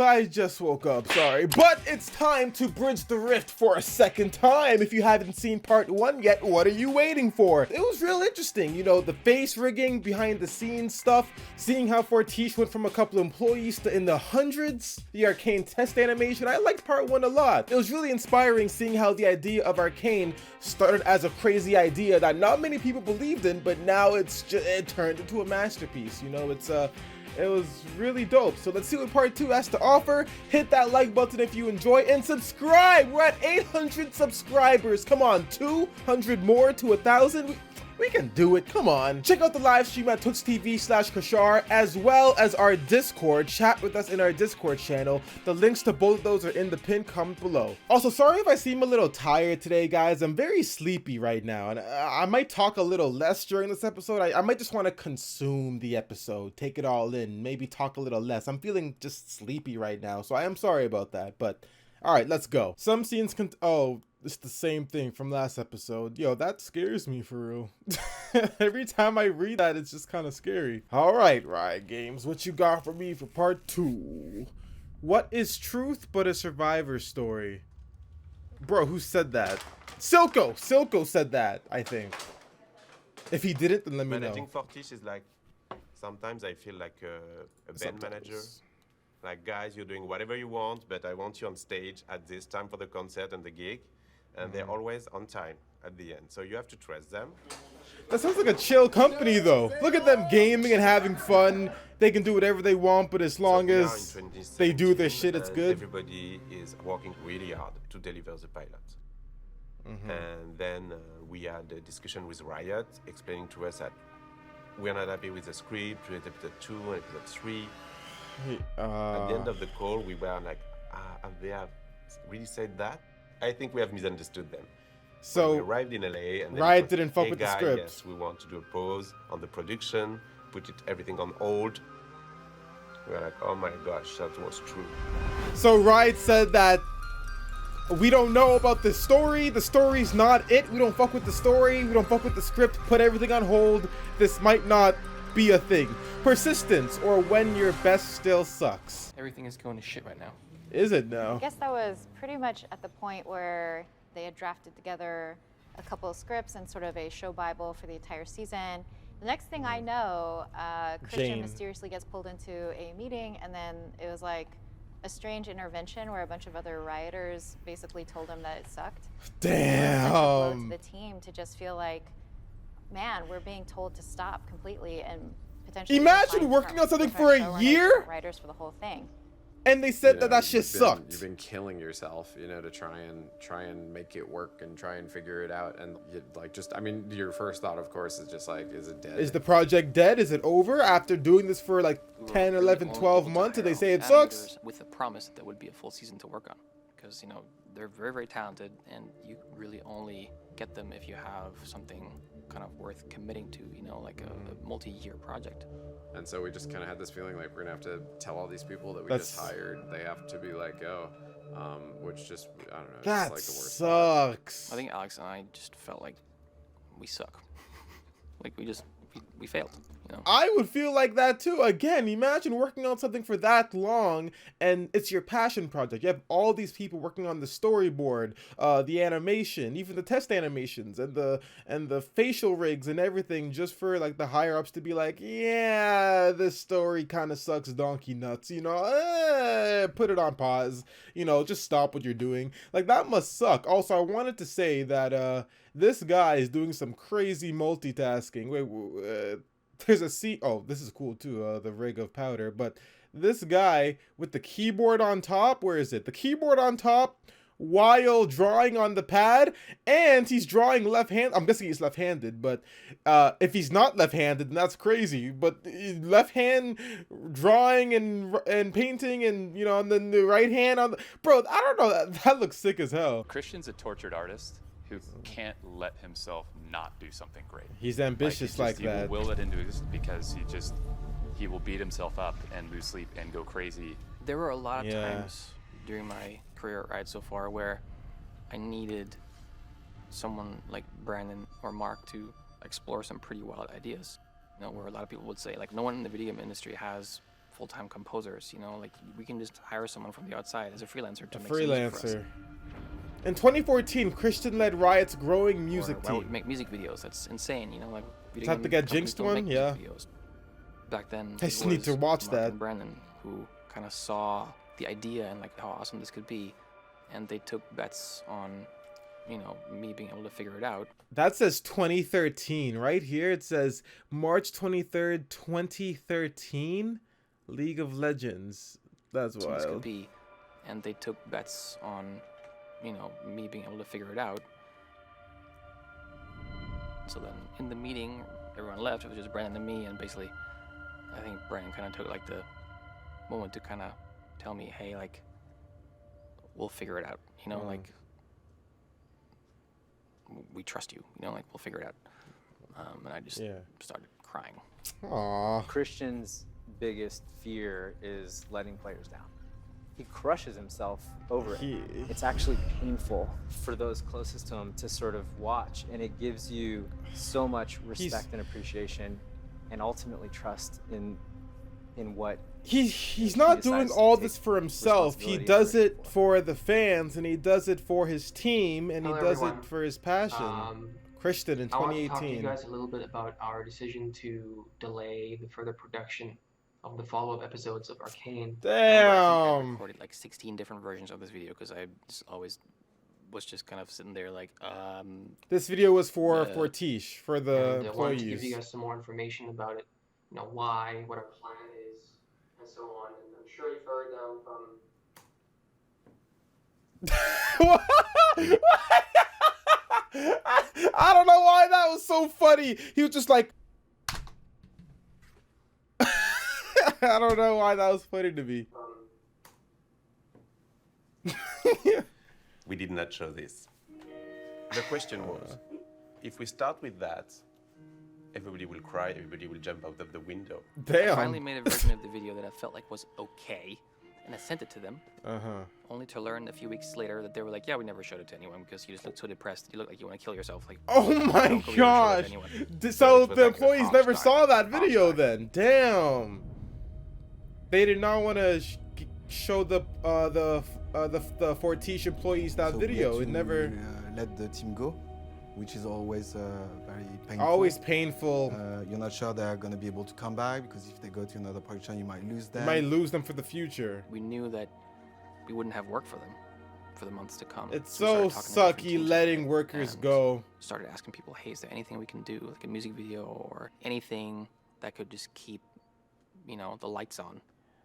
I just woke up, sorry. But it's time to bridge the rift for a second time. If you haven't seen part 1 yet, what are you waiting for? It was real interesting, you know, the face rigging, behind the scenes stuff, seeing how Fortiche went from a couple employees to in the hundreds, the Arcane test animation. I liked part 1 a lot. It was really inspiring seeing how the idea of Arcane started as a crazy idea that not many people believed in, but now it turned into a masterpiece. You know, it was really dope. So let's see what part 2 has to offer. Hit that like button if you enjoy, and subscribe. We're at 800 subscribers. Come on, 200 more to 1,000. We can do it, come on. Check out the live stream at twitch.tv/Kashar, as well as our Discord. Chat with us in our Discord channel. The links to both of those are in the pinned comment below. Also, sorry if I seem a little tired today, guys. I'm very sleepy right now, and I might talk a little less during this episode. I might just want to consume the episode, take it all in, maybe talk a little less. I'm feeling just sleepy right now, so I am sorry about that, but all right, let's go. Some scenes oh, it's the same thing from last episode. Yo, that scares me for real. Every time I read that, it's just kind of scary. All right, Riot Games, what you got for me for part 2? What is truth but a survivor story? Bro, who said that? Silco! Silco said that, I think. If he didn't, then let me know. Managing Fortiche is like, sometimes I feel like a band manager. Like, guys, you're doing whatever you want, but I want you on stage at this time for the concert and the gig. And they're always on time at the end. So you have to trust them. That sounds like a chill company, though. Look at them gaming and having fun. They can do whatever they want, but as long as they do their shit, it's good. Everybody is working really hard to deliver the pilot. And then we had a discussion with Riot, explaining to us that we're not happy with the script, with episode 2 and episode 3. At the end of the call, we were like, they have really said that? I think we have misunderstood them. So when we arrived in LA and Riot didn't fuck with the script. Yes, we want to do a pause on the production, put everything on hold. We were like, oh my gosh, that was true. So Riot said that we don't know about the story. The story's not it. We don't fuck with the story. We don't fuck with the script. Put everything on hold. This might not be a thing. Persistence, or when your best still sucks. Everything is going to shit right now. Is it now? I guess that was pretty much at the point where they had drafted together a couple of scripts and sort of a show bible for the entire season. The next thing I know, Christian mysteriously gets pulled into a meeting, and then it was like a strange intervention where a bunch of other rioters basically told him that it sucked. Damn. Blow to the team to just feel like, man, we're being told to stop completely and potentially. Imagine working on something for a year. Writers for the whole thing. And they said that shit sucked. You've been killing yourself, you know, to try and make it work and try and figure it out. And I mean, your first thought, of course, is just like, is it dead? Is the project dead? Is it over after doing this for like 10, 11, 12 months? Did they say it sucks? With the promise that there would be a full season to work on, because you know they're very, very talented, and you really only get them if you have something kind of worth committing to, you know, like a multi-year project. And so we just kind of had this feeling like we're gonna have to tell all these people that we just hired. They have to be like, oh, which just, I don't know, that just like the worst sucks. I think Alex and I just felt like we suck. Like we failed, you know? I would feel like that too. Again, imagine working on something for that long and it's your passion project. You have all these people working on the storyboard, the animation, even the test animations and the facial rigs and everything, just for like the higher ups to be like, yeah, this story kind of sucks donkey nuts, you know, put it on pause, you know, just stop what you're doing. Like, that must suck. Also, I wanted to say that this guy is doing some crazy multitasking. Wait, there's a scene. Oh, this is cool too. The rig of powder. But this guy with the keyboard on top. Where is it? The keyboard on top while drawing on the pad, and he's drawing left-handed. I'm guessing he's left-handed, but if he's not left-handed, then that's crazy. But left hand drawing and painting, and you know, and then the right hand on the, bro, I don't know, that looks sick as hell. Christian's a tortured artist who can't let himself not do something great. He's ambitious that. He will will it into existence because he will beat himself up and lose sleep and go crazy. There were a lot of times during my career at Riot so far where I needed someone like Brandon or Mark to explore some pretty wild ideas. You know, where a lot of people would say, like, no one in the video game industry has full-time composers. You know, like we can just hire someone from the outside as a freelancer to make freelancer. some music for us. In 2014, Christian led Riot's growing music Why would we team. make music videos? That's insane. You know, like video Have to game get companies Jinxed don't one? make Yeah. music videos. Back then, I it just need to was watch Mark that. and Brandon who kind of saw the idea and like how awesome this could be, and they took bets on, you know, me being able to figure it out. That says 2013 right here. It says March 23rd, 2013, League of Legends. That's Awesome this could wild. be, and they took bets on, you know, me being able to figure it out. So then in the meeting, everyone left. It was just Brandon and me, and basically, I think Brandon kind of took like the moment to kind of tell me, hey, like, we'll figure it out. You know, like, we trust you. You know, like, we'll figure it out. And I just started crying. Aww. Christian's biggest fear is letting players down. He crushes himself over it. It's actually painful for those closest to him to sort of watch, and it gives you so much respect and appreciation, and ultimately trust in what He's not doing decides to all take this for himself. He responsibility does over it for the fans, and he does it for his team, and he Hello, does everyone. it for his passion. Christian in I want to talk to 2018. you guys a little bit about our decision to delay the further production of the follow-up episodes of Arcane. I Damn. recorded like 16 different versions of this video because I just always was just kind of sitting there like, This video was for Yeah. Tish, for the And I wanted to give you employees. guys some more information about it. You know, why, what our plan is, and so on. And I'm sure you've heard from... I don't know why that was so funny. He was just like, I don't know why that was funny to me. We did not show this. The question was, if we start with that, everybody will cry, everybody will jump out of the window. I finally Damn. made a version of the video that I felt like was okay, and I sent it to them, Uh-huh. only to learn a few weeks later that they were like, yeah, we never showed it to anyone because you just look so depressed. You look like you want to kill yourself. Like, Oh "No, my we never showed it to gosh. anyone." So It was the like employees the never Fox saw time. that Fox video time. then. Damn. They did not want to show the Fortiche employees that So video. we It had never. to, let the team go, which is always very painful. Always painful. You're not sure they're going to be able to come back because if they go to another production, you might lose You them. might lose them for the future. We knew that we wouldn't have work for them for the months to come. It's So we so started talking to different sucky teams letting about it workers and go. Started asking people, hey, is there anything we can do, like a music video or anything that could just keep, you know, the lights on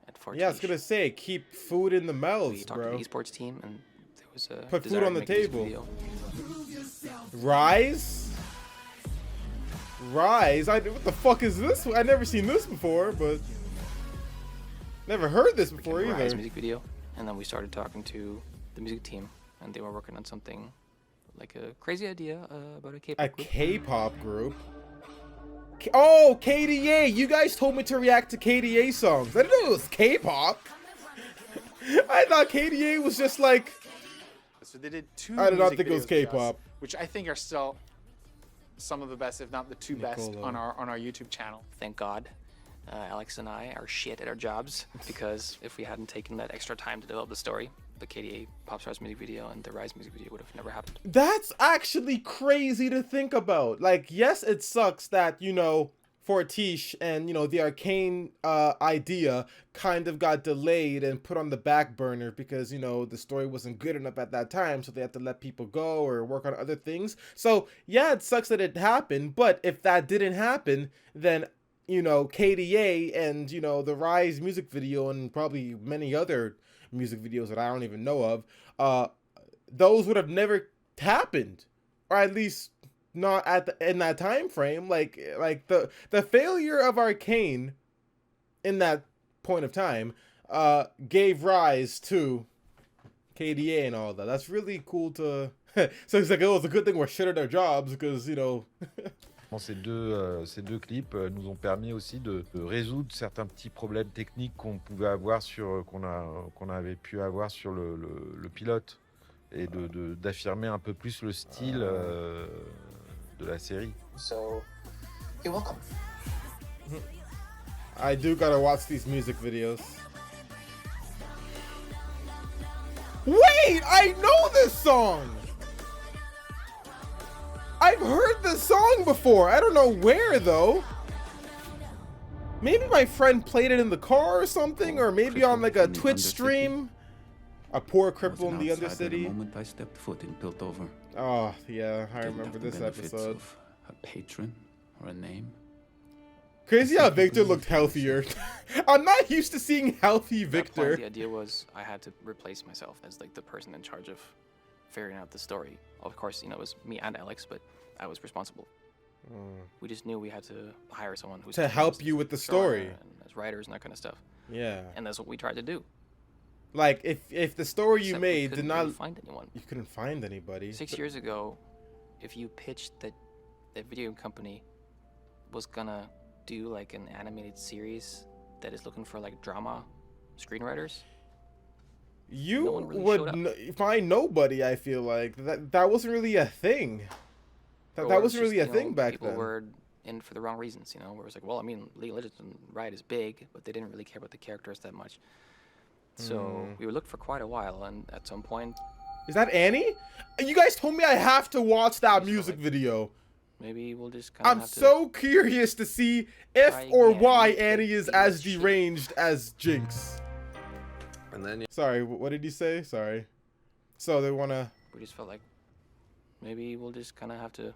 at Fortiche. Yeah, I was gonna say, keep food in the We mouths, talked bro. to the esports team, and there was a Put food desire on to the make a music table. video. Rise? Rise? What the fuck is this? I never seen this before, but never heard this before Freaking Rise either. music video, and then we started talking to the music team, and they were working on something like a crazy idea about a K-pop A group. K-pop group? Oh, KDA! You guys told me to react to KDA songs. I didn't know it was K-pop. I thought KDA was just like... So they did two I did not music think it was videos with us, K-pop. which I think are still some of the best, if not the two best, Nicolo. on our YouTube channel. Thank God, Alex and I are shit at our jobs, because if we hadn't taken that extra time to develop the story, the KDA Popstars music video and the Rise music video would have never happened. That's actually crazy to think about. Like, yes, it sucks that, you know, Fortiche and, you know, the Arcane idea kind of got delayed and put on the back burner because, you know, the story wasn't good enough at that time, so they had to let people go or work on other things. So, yeah, it sucks that it happened, but if that didn't happen, then, you know, KDA and, you know, the Rise music video and probably many other music videos that I don't even know of, those would have never happened, or at least not in that time frame. Like the failure of Arcane in that point of time gave rise to KDA and all that. That's really cool to so it's like, oh, it's a good thing we're shit at our jobs because, you know. Ces deux clips nous ont permis aussi de résoudre certains petits problèmes techniques qu'on pouvait avoir qu'on avait pu avoir sur le pilote et d'affirmer un peu plus le style de la série. So, you're welcome. I do gotta watch these music videos. Wait, I know this song! I've heard this song before. I don't know where though. Maybe my friend played it in the car or something, or maybe on like a Twitch stream. A poor cripple in the Undercity. The moment I stepped foot in Piltover. Oh yeah, I remember this episode. Of a patron or a name. Crazy how Viktor looked healthier. I'm not used to seeing healthy Viktor. The idea was I had to replace myself as like the person in charge of figuring out the story. Of course, you know, it was me and Alex, but I was responsible. We just knew we had to hire someone who's to help you with the story, and as writers and that kind of stuff. Yeah, and that's what we tried to do. Like if the story you made did not really find anyone, you couldn't find anybody. 6 years ago, if you pitched that the video company was gonna do like an animated series that is looking for like drama screenwriters, you really would find nobody. I feel like that wasn't really a thing. That wasn't really a thing back then. People were in for the wrong reasons, you know. Where it was like, well, I mean, League of Legends and Riot is big, but they didn't really care about the characters that much. So we looked for quite a while, and at some point, is that Annie? You guys told me I have to watch that music video. Maybe we'll just kind of I'm so curious to see if or why Annie is as deranged as Jinx. And then sorry, what did he say? Sorry. So they wanna. We just felt like maybe we'll just kind of have to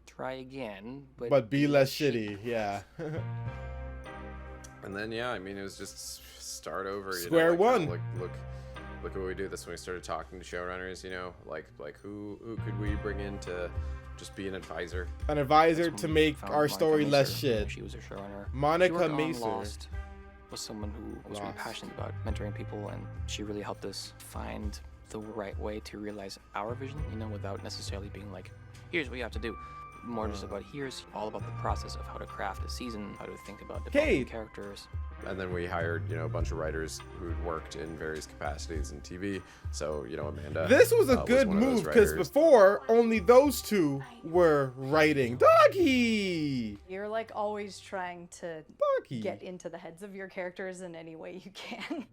try again, but be less shitty. Yeah. And then yeah, I mean it was just start over. Square one. Look what we do. This when we started talking to showrunners. You know, like who could we bring in to just be an advisor? An advisor to make our story less shit. She was a showrunner. Monica Macer Lost was someone who was really passionate about mentoring people, and she really helped us find the right way to realize our vision, you know, without necessarily being like, here's what you have to do. More just about here's all about the process of how to craft a season, how to think about developing characters. And then we hired, you know, a bunch of writers who'd worked in various capacities in TV. So, you know, Amanda. This was a good move because before only those two were writing. Doggy! You're like always trying to get into the heads of your characters in any way you can.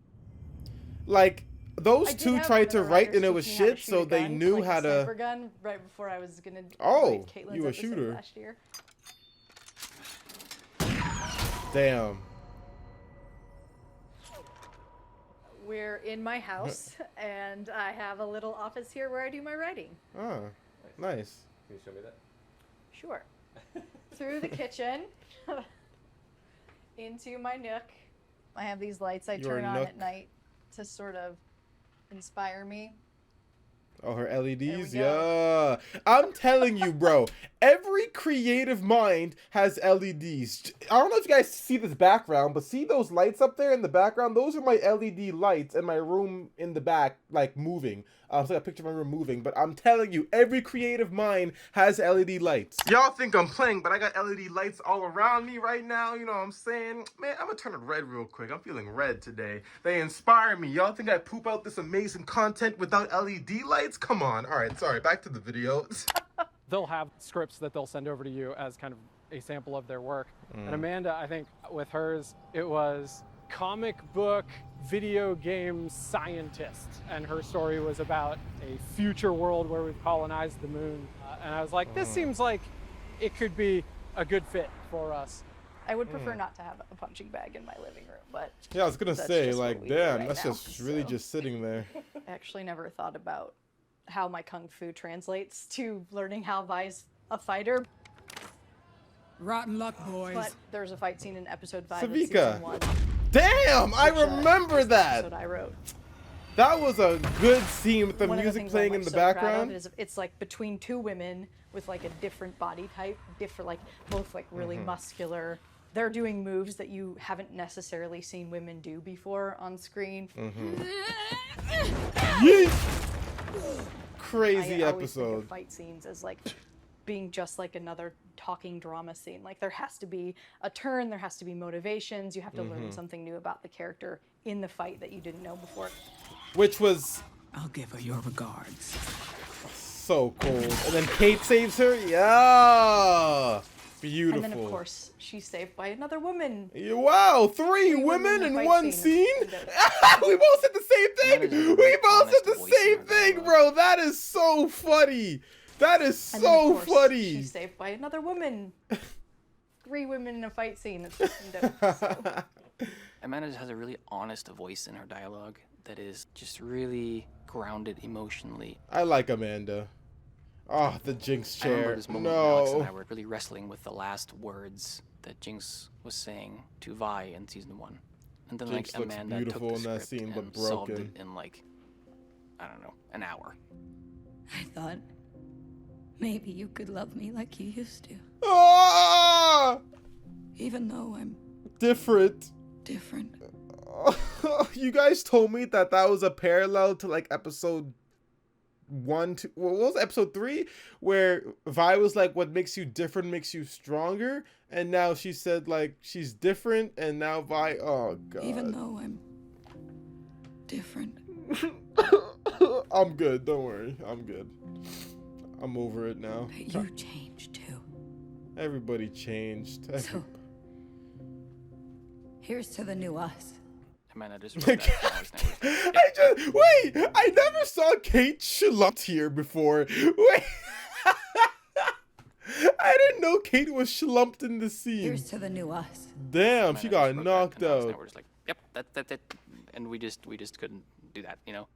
Like those two tried to write and it was shit, so they knew how to. Sniper gun right before I was gonna. Oh, Caitlyn's you a shooter? Last year. Damn. We're in my house, and I have a little office here where I do my writing. Oh, nice. Can you show me that? Sure. Through the kitchen, into my nook. I have these lights I turn on at night to sort of inspire me. Oh, her LEDs? Yeah. I'm telling you, bro. Every creative mind has LEDs. I don't know if you guys see this background, but see those lights up there in the background? Those are my LED lights and my room in the back, like, moving. It's like a picture of my room moving, but I'm telling you, every creative mind has LED lights. Y'all think I'm playing, but I got LED lights all around me right now. You know what I'm saying? Man, I'm gonna turn it red real quick. I'm feeling red today. They inspire me. Y'all think I poop out this amazing content without LED lights? Come on. All right, sorry. Back to the video. They'll have scripts that they'll send over to you as kind of a sample of their work. And Amanda, I think with hers, it was comic book video game scientist, and her story was about a future world where we've colonized the moon. And I was like, this seems like it could be a good fit for us. I would prefer not to have a punching bag in my living room, but yeah, I was gonna say, like, damn, that's just really just sitting there. I actually never thought about how my kung fu translates to learning how Vi's a fighter. Rotten luck, boys. But there's a fight scene in episode 5 of Savika. season 1. Damn, I remember that. Episode I wrote. That was a good scene with the One of music things playing I'm, in the so proud of background. is it's like between two women with like a different body type, different, like both like really muscular. They're doing moves that you haven't necessarily seen women do before on screen. Crazy I always think episode. of fight scenes as like being just like another talking drama scene. Like there has to be a turn, there has to be motivations. You have to learn something new about the character in the fight that you didn't know before. Which was I'll give her your regards. so cool. And then Kate saves her. Yeah. Beautiful. And then, of course, she's saved by another woman. Wow, three women in one scene? We both said the same thing. We both said the same thing, bro. That is so funny. That is so funny. She's saved by another woman. 3 women in a fight scene. It's fucking dope. So. Amanda just has a really honest voice in her dialogue that is just really grounded emotionally. I like Amanda. Oh, the Jinx chair. I remember this moment when Alex and I were really wrestling with the last words that Jinx was saying to Vi in season 1. And then Jinx like looks Amanda beautiful took in the that script scene, but and solved broken. it in like, I don't know, an hour. I thought maybe you could love me like you used to. Ah! Even though I'm different. Different. You guys told me that was a parallel to like episode 1, 2, what was it, episode 3, where Vi was like, what makes you different makes you stronger, and now she said like she's different, and now Vi, oh god. Even though I'm different. I'm good, don't worry, I'm good. I'm over it now. But you changed too. Everybody changed. So, here's to the new us. Amanda just wrote that. I never saw Kate Schlumped here before. Wait. I didn't know Kate was schlumped in the scene. Here's to the new us. Damn, she got knocked out. We're just like, yep, that, and we just couldn't do that, you know.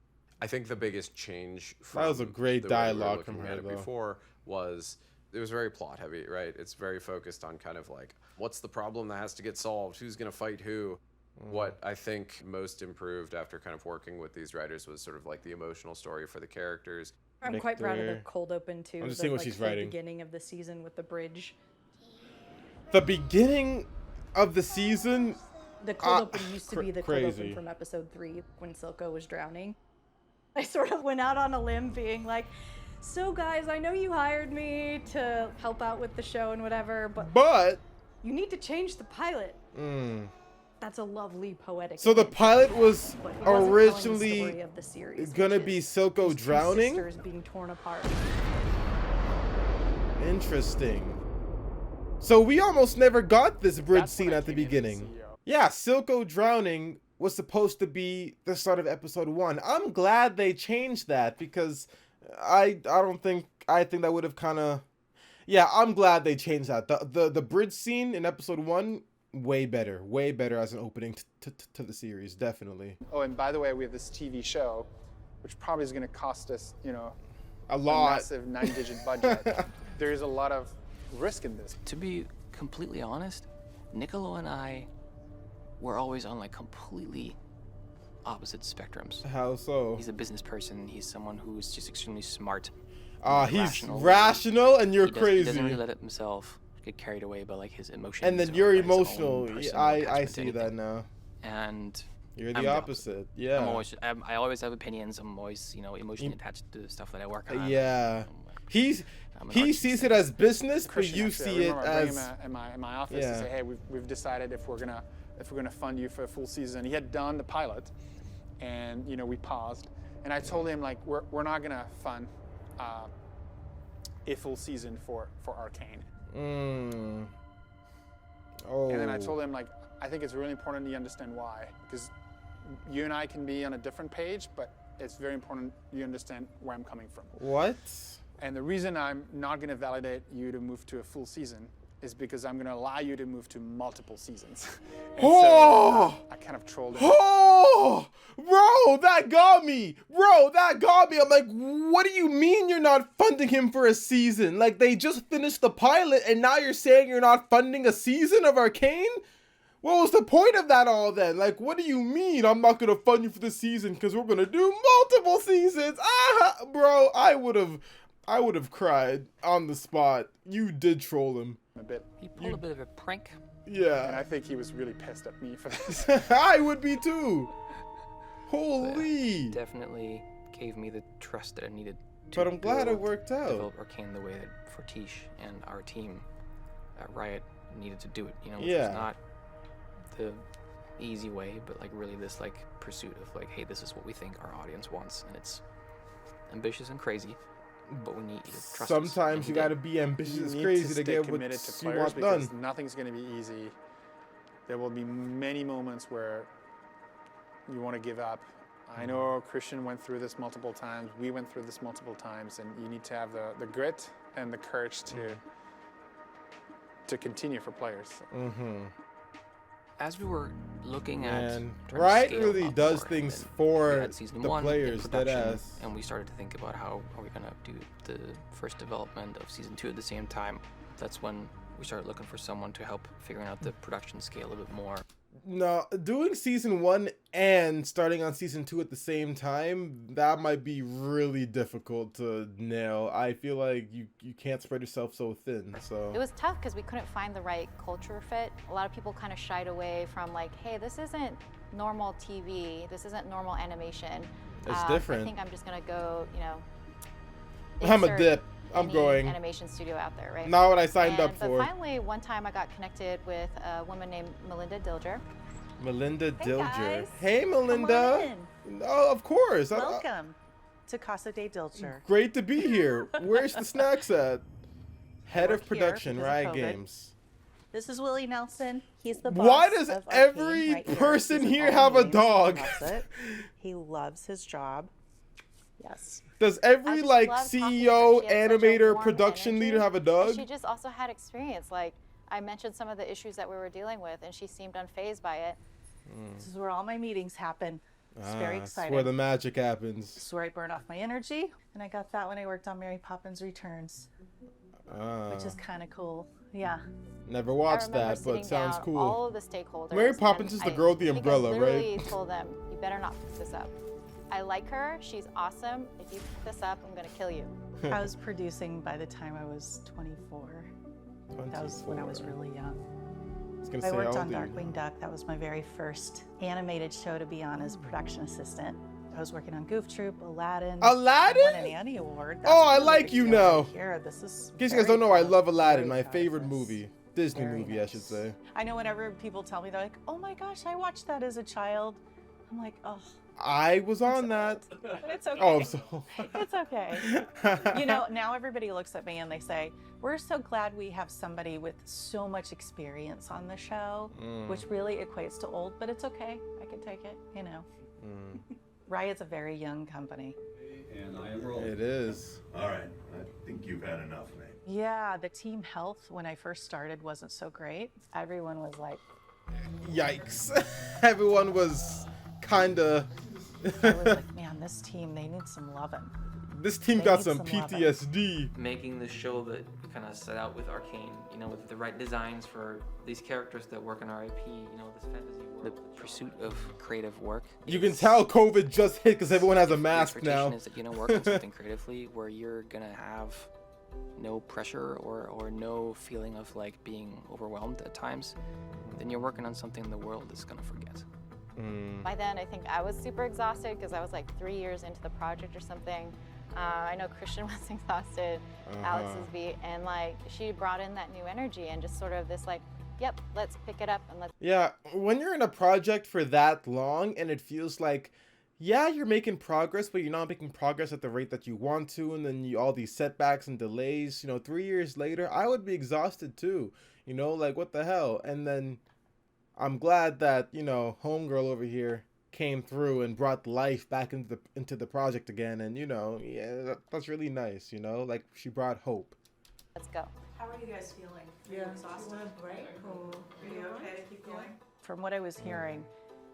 I think the biggest change from that was a great the way we were dialogue from looking her at it though. before was it was very plot heavy, right? It's very focused on kind of like what's the problem that has to get solved, who's gonna fight who. What I think most improved after kind of working with these writers was sort of like the emotional story for the characters. I'm quite proud of the cold open too. I'm just seeing what she's writing. The beginning of the season with the bridge. The beginning of the season. The cold open used to be the cold open from episode 3 when Silco was drowning. I sort of went out on a limb being like, so guys, I know you hired me to help out with the show and whatever, but you need to change the pilot. That's a lovely poetic. So the pilot was originally gonna which be is Silco these two drowning? sisters being torn apart. Interesting. So we almost never got this bridge scene at the beginning. Yeah, Silco drowning was supposed to be the start of episode 1. I'm glad they changed that because I think that would have kind of, yeah, I'm glad they changed that. The bridge scene in episode 1, way better as an opening to the series, definitely. Oh, and by the way, we have this TV show, which probably is going to cost us, a lot, a massive 9-digit budget. There is a lot of risk in this. To be completely honest, Niccolo and I were always on like completely opposite spectrums. How so? He's a business person. He's someone who's just extremely smart. He's rational and you're crazy. He doesn't really let himself get carried away by like his emotions. And then you're emotional. I see that now. And you're the opposite. Yeah. I always have opinions. I'm always, emotionally attached to the stuff that I work on. Yeah. He sees it as business, but you see it as in my office to say, hey, we've decided if we're gonna fund you for a full season. He had done the pilot, and we paused, and I told him like we're not gonna fund a full season for Arcane. Oh. And then I told him like I think it's really important you understand why, because you and I can be on a different page, but it's very important you understand where I'm coming from. What? And the reason I'm not going to validate you to move to a full season is because I'm going to allow you to move to multiple seasons. So, I kind of trolled him. Oh, bro, that got me. I'm like, what do you mean you're not funding him for a season? Like, they just finished the pilot, and now you're saying you're not funding a season of Arcane? What was the point of that all then? Like, what do you mean I'm not going to fund you for the season because we're going to do multiple seasons? Bro, I would have cried on the spot. You did troll him. A bit. He pulled a bit of a prank. Yeah. And I think he was really pissed at me for this. I would be too. Holy. Definitely gave me the trust that I needed. But I'm glad it worked out. Develop Arcane the way that Fortiche and our team at Riot needed to do it. Which yeah. was not the easy way, but like really this like pursuit of like, hey, this is what we think our audience wants, and it's ambitious and crazy. but we need you to trust us. Sometimes you gotta be ambitious as crazy to get what committed to you players want done. because nothing's going to be easy. There will be many moments where you want to give up. I know Christian went through this multiple times. We went through this multiple times, and you need to have the grit and the courage to continue for players. As we were looking at Riot really does things for the players, and we started to think about how are we gonna do the first development of season 2 at the same time. That's when we started looking for someone to help figuring out the production scale a bit more. No, doing season 1 and starting on season 2 at the same time, that might be really difficult to nail. I feel like you can't spread yourself so thin. So it was tough because we couldn't find the right culture fit. A lot of people kind of shied away from like, hey, this isn't normal TV. This isn't normal animation. It's different. I think I'm just gonna go, you know. I'm a dip. I'm going animation studio out there, right? Not what I signed up for. But finally, one time I got connected with a woman named Melinda Dilger. Melinda Dilger. Guys. Hey, Melinda. Oh, of course. Welcome to Casa de Dilger. Great to be here. Where's the snacks at? Head of production, Riot Games. This is Willie Nelson. He's the boss. Why does of every right person here here have a dog? He loves it. He loves his job. Yes. Does every like CEO, animator, production leader have a dog? She just also had experience. Like I mentioned some of the issues that we were dealing with, and she seemed unfazed by it. This is where all my meetings happen. It's very exciting. It's where the magic happens. It's where I burn off my energy, and I got that when I worked on Mary Poppins Returns, which is kind of cool. Yeah. Never watched that, but sounds cool. All of the stakeholders. Mary Poppins is the girl with the umbrella, right? I literally told them, you better not pick this up. I like her. She's awesome. If you pick this up, I'm gonna kill you. I was producing by the time I was 24. That was when I was really young. I worked on Darkwing Duck. That was my very first animated show to be on as production assistant. I was working on Goof Troop, Aladdin. Aladdin? I won an Annie Award. Oh, I like you now. Here, this is in case you guys don't know, I love Aladdin. My favorite movie. Disney movie, I should say. I know whenever people tell me, they're like, oh my gosh, I watched that as a child. I'm like, oh. I was on that. But it's okay. Oh, so. It's okay. You know, now everybody looks at me and they say, we're so glad we have somebody with so much experience on the show, which really equates to old, but it's okay. I can take it, you know. Riot's a very young company. And I am rolling. It is. All right. I think you've had enough, mate. Yeah, the team health when I first started wasn't so great. Everyone was like... Yikes. Everyone was kinda... I was like, man, this team, they need some loving. This team got some PTSD. Making the show that kind of set out with Arcane, you know, with the right designs for these characters that work in our IP, you know, this fantasy world. The pursuit of creative work. You can tell COVID just hit because everyone has a mask now. The expectation is that, you know, work on something creatively where you're gonna have no pressure or no feeling of like being overwhelmed at times, then you're working on something the world is gonna forget. By then, I think I was super exhausted because I was like 3 years into the project or something. I know Christian was exhausted, Alex's beat, and like she brought in that new energy and just sort of this like, yep, let's pick it up and let's. Yeah, when you're in a project for that long and it feels like, yeah, you're making progress, but you're not making progress at the rate that you want to, and then all these setbacks and delays, you know, 3 years later, I would be exhausted too, you know, like what the hell? And then I'm glad that, you know, homegirl over here came through and brought life back into the project again, and you know, yeah, that's really nice, you know, like she brought hope. Let's go. How are you guys feeling? Are you exhausted? Right? Are you okay to keep going? From what I was hearing,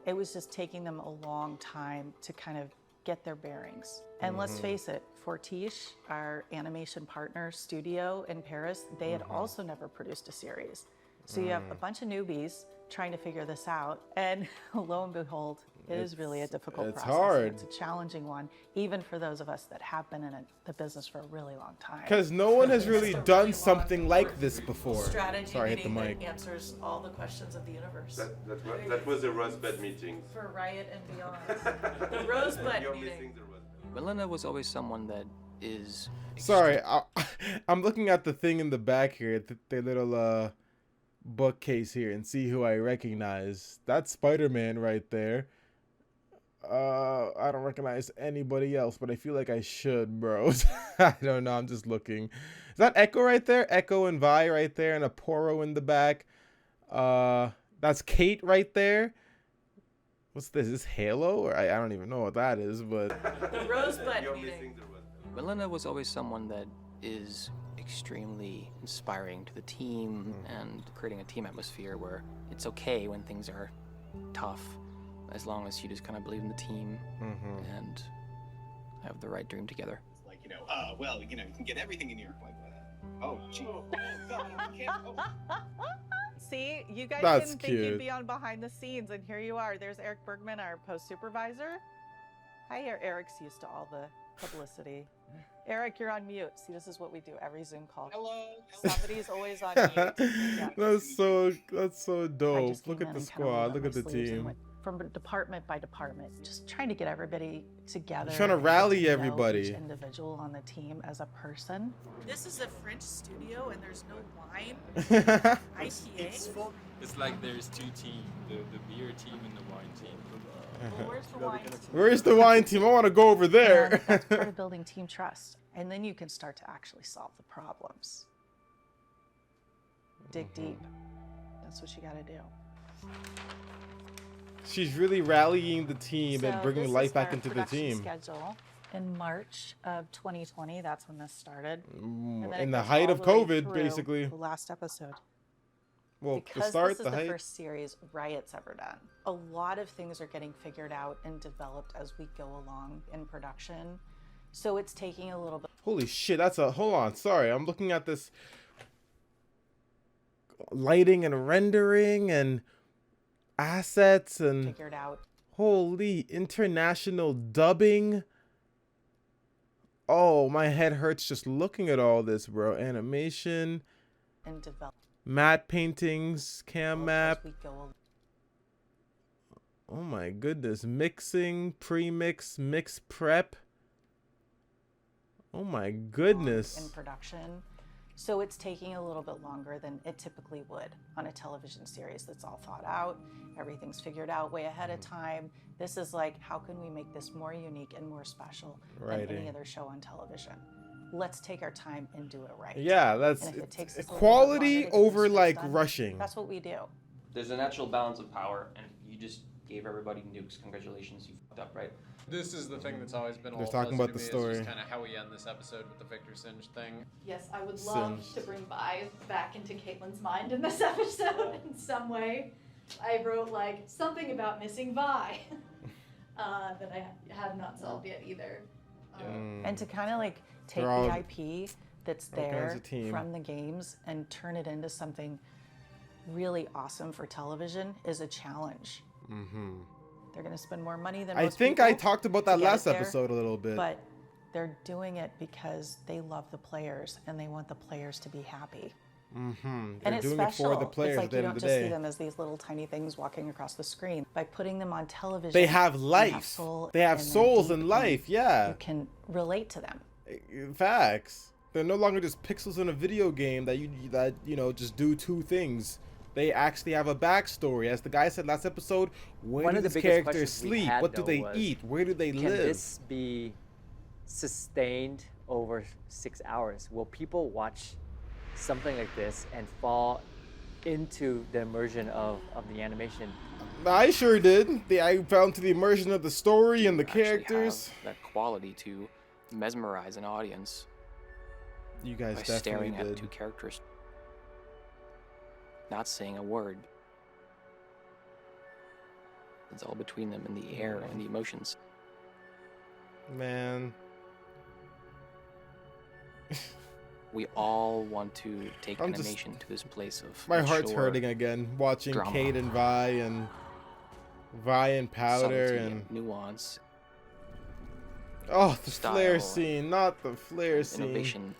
it was just taking them a long time to kind of get their bearings. And let's face it, Fortiche, our animation partner studio in Paris, they had also never produced a series. So you have a bunch of newbies trying to figure this out, and lo and behold, it is really a difficult process. It's hard. It's a challenging one, even for those of us that have been in the business for a really long time. Because no one has really done something like this before. Strategy Sorry, I hit the meeting mic. that answers all the questions of the universe. That was a Rosebud meeting. For Riot and beyond. The Rosebud You're meeting. missing the Rosebud. Melinda was always someone that is... Sorry, I'm looking at the thing in the back here, the little bookcase here, and see who I recognize. That's Spider-Man right there. I don't recognize anybody else, but I feel like I should, bro. I don't know. I'm just looking. Is that Ekko right there? Ekko and Vi right there, and a Poro in the back. That's Kate right there. What's this? Is this Halo? Or I don't even know what that is, but The Rosebud meeting. Melinda was always someone that is extremely inspiring to the team and creating a team atmosphere where it's okay when things are tough, as long as you just kind of believe in the team and have the right dream together. Like, you know, well, you know, you can get everything in New York like that. Oh, gee. Oh, God, I can't. Oh. See, you guys That's didn't think cute. you'd be on behind the scenes, and here you are. There's Eric Bergman, our post supervisor. Hi, Eric's used to all the publicity. Eric, you're on mute. See, this is what we do every Zoom call. Hello. Somebody's always on mute. Yeah. that's so I dope. just Look came at in the and kinda rolled squad. up Look my at the sleeves and team. went from department by department, just trying to get everybody together. Trying to and rally get to know everybody. Each individual on the team as a person. This is a French studio and there's no wine. IPA. It's like there's two teams, the beer team and the wine team. Well, where's the wine team? Where's the wine team? I want to go over there. And that's part of building team trust. And then you can start to actually solve the problems. Dig deep. That's what you got to do. She's really rallying the team and So bringing this life is back our into the production team. Schedule. In March of 2020, that's when this started. And then In it the goes height all of the way COVID, through basically. The last episode. Well, Because the start, this is the the height. first series Riot's ever done. A lot of things are getting figured out and developed as we go along in production. So it's taking a little bit. Holy shit, that's a... Hold on, sorry. I'm looking at this lighting and rendering and assets and... Figured out. Holy, international dubbing. Oh, my head hurts just looking at all this, bro. Animation. And develop. Matte paintings, cam map. We go along. Oh my goodness. Mixing, pre-mix, mix prep. Oh my goodness. In production. So it's taking a little bit longer than it typically would on a television series that's all thought out. Everything's figured out way ahead of time. This is like, how can we make this more unique and more special than any other show on television? Let's take our time and do it right. Yeah, that's And if it takes us a little bit quality longer to get over those like scripts done, rushing. That's what we do. There's a natural balance of power, and you just gave everybody nukes. Congratulations, you fucked up, right? This is the thing that's always been They're all talking fuzzy about to the me, story. is just kind of how we end this episode with the Viktor Singe thing. Yes, I would love Singed. to bring Vi back into Caitlyn's mind in this episode in some way. I wrote like something about missing Vi that I have not solved yet either. And to kind of like take They're all- the IP that's all kinds there of team. from the games and turn it into something really awesome for television is a challenge. They're going to spend more money than I most think people I talked about to that get last it there, episode a little bit. But they're doing it because they love the players and they want the players to be happy. They're And it's doing special. it for the players It's like at the you end don't of the just see day. them as these little tiny things walking across the screen. By putting them on television, They have They life. have soul They have and they're souls deep and life, yeah. You can relate to them. Facts. They're no longer just pixels in a video game that you know just do two things. They actually have a backstory. As the guy said last episode, where One do of the these biggest characters questions we sleep? had, What do though, they was, eat? Where do they can live? this be sustained over 6 hours? Will people watch something like this and fall into the immersion of the animation? I sure did. I fell into the immersion of the story and the Actually characters. have that quality to mesmerize an audience You guys by definitely staring did. at two characters, not saying a word. It's all between them in the air and the emotions. Man. We all want to take I'm just- animation to this place of My heart's mature hurting again watching drama. Kate and Vi and Powder subtlety and nuance. oh, the style flare scene, not the flare and scene. innovation.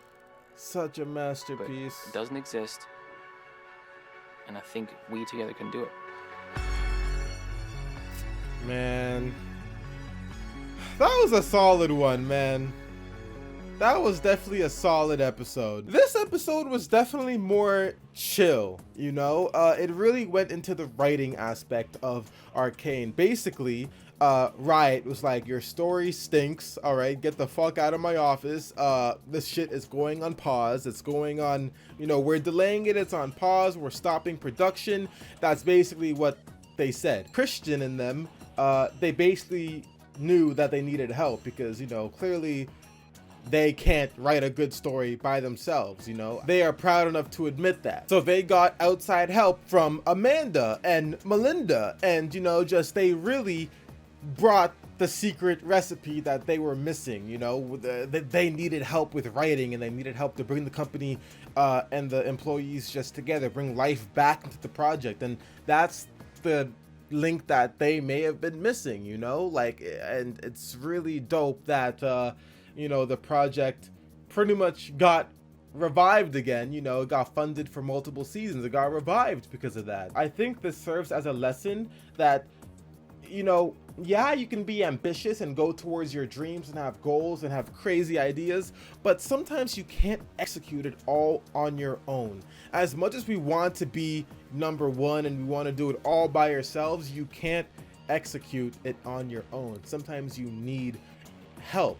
Such a masterpiece. It doesn't exist, and I think we together can do it. Man, that was a solid one, man. That was definitely a solid episode. This episode was definitely more chill, you know? It really went into the writing aspect of Arcane. Basically, Riot was like, your story stinks, all right? Get the fuck out of my office. This shit is going on pause. It's going on, you know, we're delaying it. It's on pause. We're stopping production. That's basically what they said. Christian and them, they basically knew that they needed help because, you know, clearly they can't write a good story by themselves, you know. They are proud enough to admit that. So they got outside help from Amanda and Melinda, and, you know, just they really brought the secret recipe that they were missing, you know. They needed help with writing, and they needed help to bring the company and the employees just together, bring life back into the project. And that's the link that they may have been missing, you know, like, and it's really dope that you know, the project pretty much got revived again. You know, it got funded for multiple seasons. It got revived because of that. I think this serves as a lesson that, you know, yeah, you can be ambitious and go towards your dreams and have goals and have crazy ideas, but sometimes you can't execute it all on your own. As much as we want to be #1 and we want to do it all by yourselves, you can't execute it on your own. Sometimes you need help.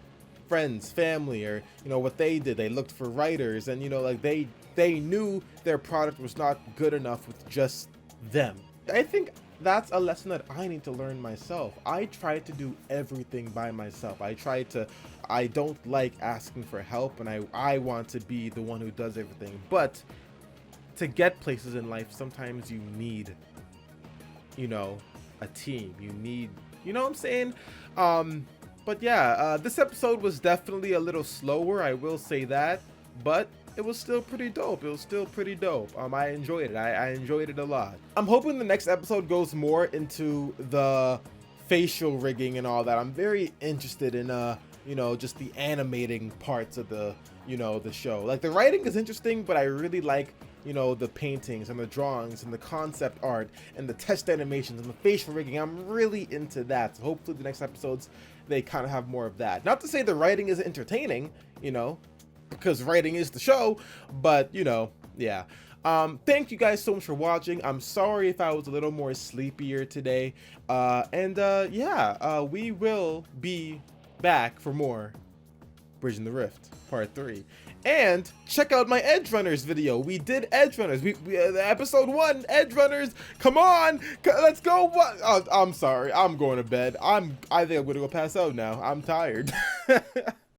Friends, family, or, you know, what they did, they looked for writers, and, you know, like they knew their product was not good enough with just them. I think that's a lesson that I need to learn myself. I try to do everything by myself. I don't like asking for help, and I want to be the one who does everything. But to get places in life, sometimes you need, you know, a team. You need, you know what I'm saying? But yeah, this episode was definitely a little slower, I will say that, but it was still pretty dope. It was still pretty dope. I enjoyed it. I enjoyed it a lot. I'm hoping the next episode goes more into the facial rigging and all that. I'm very interested in, you know, just the animating parts of the, you know, the show. Like, the writing is interesting, but I really like, you know, the paintings and the drawings and the concept art and the test animations and the facial rigging. I'm really into that. So hopefully the next episodes, they kind of have more of that. Not to say the writing is entertaining, you know, because writing is the show, but, you know, yeah. Thank you guys so much for watching. I'm sorry if I was a little more sleepier today. Yeah, we will be back for more Bridging the Rift Part 3. And check out my Edge Runners video. We did Edge Runners. We episode 1, Edge Runners. Come on, let's go. What? I'm sorry. I'm going to bed. I think I'm gonna go pass out now. I'm tired.